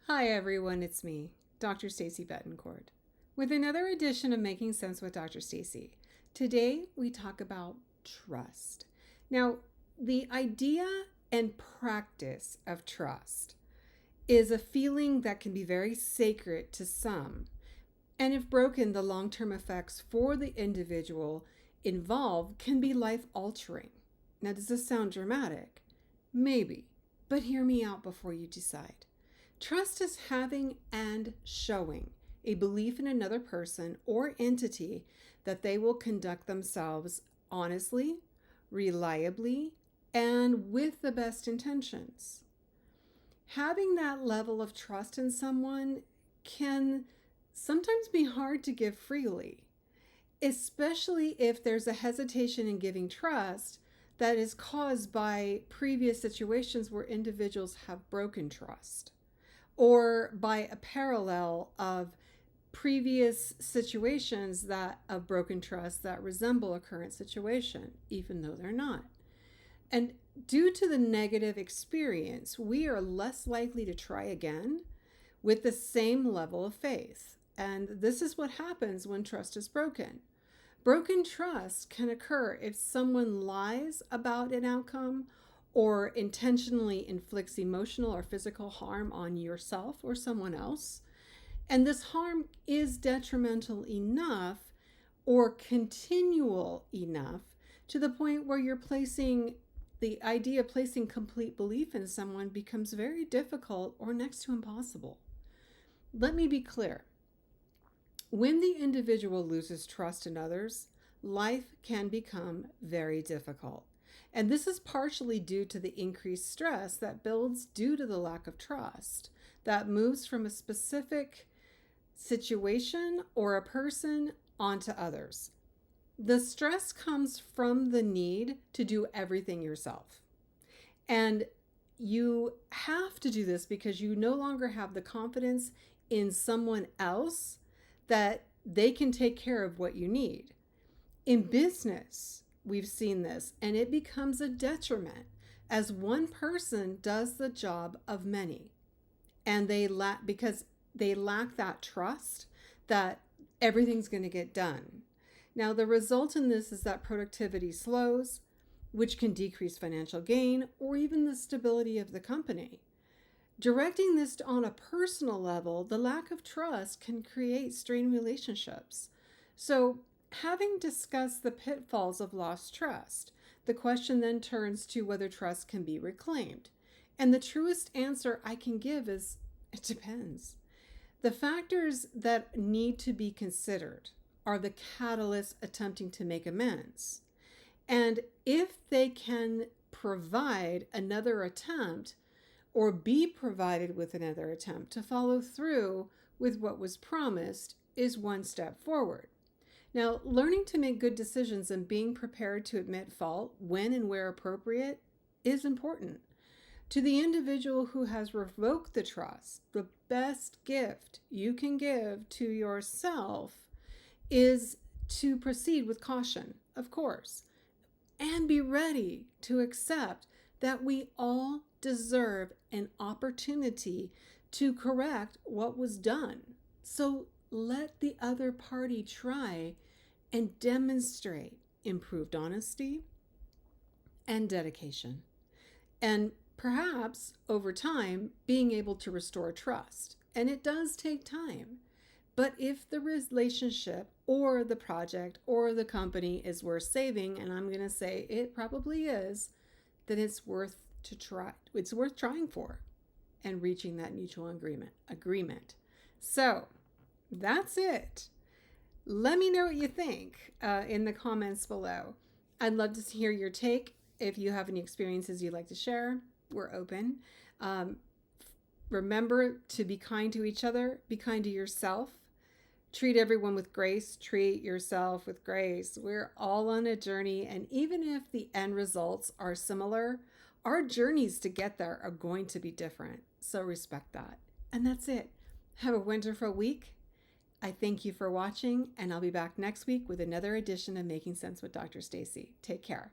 Hi everyone, it's me, Dr. Stacy Betancourt, with another edition of Making Sense with Dr. Stacy. Today we talk about trust. Now, the idea and practice of trust is a feeling that can be very sacred to some, and if broken, the long-term effects for the individual involved can be life-altering. Now, does this sound dramatic? Maybe, but hear me out before you decide. Trust is having and showing a belief in another person or entity that they will conduct themselves honestly, reliably, and with the best intentions. Having that level of trust in someone can sometimes be hard to give freely, especially if there's a hesitation in giving trust that is caused by previous situations where individuals have broken trust, or by a parallel of previous situations that of broken trust that resemble a current situation, even though they're not. And due to the negative experience, we are less likely to try again with the same level of faith. And this is what happens when trust is broken. Broken trust can occur if someone lies about an outcome or intentionally inflicts emotional or physical harm on yourself or someone else. And this harm is detrimental enough or continual enough to the point where the idea of placing complete belief in someone becomes very difficult or next to impossible. Let me be clear. When the individual loses trust in others, life can become very difficult. And this is partially due to the increased stress that builds due to the lack of trust that moves from a specific situation or a person onto others. The stress comes from the need to do everything yourself. And you have to do this because you no longer have the confidence in someone else that they can take care of what you need. In business, we've seen this, and it becomes a detriment as one person does the job of many. And because they lack that trust that everything's going to get done. Now, the result in this is that productivity slows, which can decrease financial gain or even the stability of the company. Directing this on a personal level, the lack of trust can create strained relationships. So, having discussed the pitfalls of lost trust, the question then turns to whether trust can be reclaimed. And the truest answer I can give is it depends. The factors that need to be considered are the catalysts attempting to make amends. And if they can provide another attempt or be provided with another attempt to follow through with what was promised is one step forward. Now, learning to make good decisions and being prepared to admit fault when and where appropriate is important. To the individual who has revoked the trust, the best gift you can give to yourself is to proceed with caution, of course, and be ready to accept that we all deserve an opportunity to correct what was done. So let the other party try and demonstrate improved honesty and dedication. And perhaps over time, being able to restore trust. And it does take time. But if the relationship or the project or the company is worth saving, and I'm going to say it probably is, then it's worth to try. It's worth trying for and reaching that mutual agreement. So that's it. Let me know what you think in the comments below. I'd love to hear your take. If you have any experiences you'd like to share, we're open. Remember to be kind to each other, be kind to yourself. Treat everyone with grace. Treat yourself with grace. We're all on a journey, and even if the end results are similar, our journeys to get there are going to be different. So respect that. And that's it. Have a wonderful week. I thank you for watching, and I'll be back next week with another edition of Making Sense with Dr. Stacy. Take care.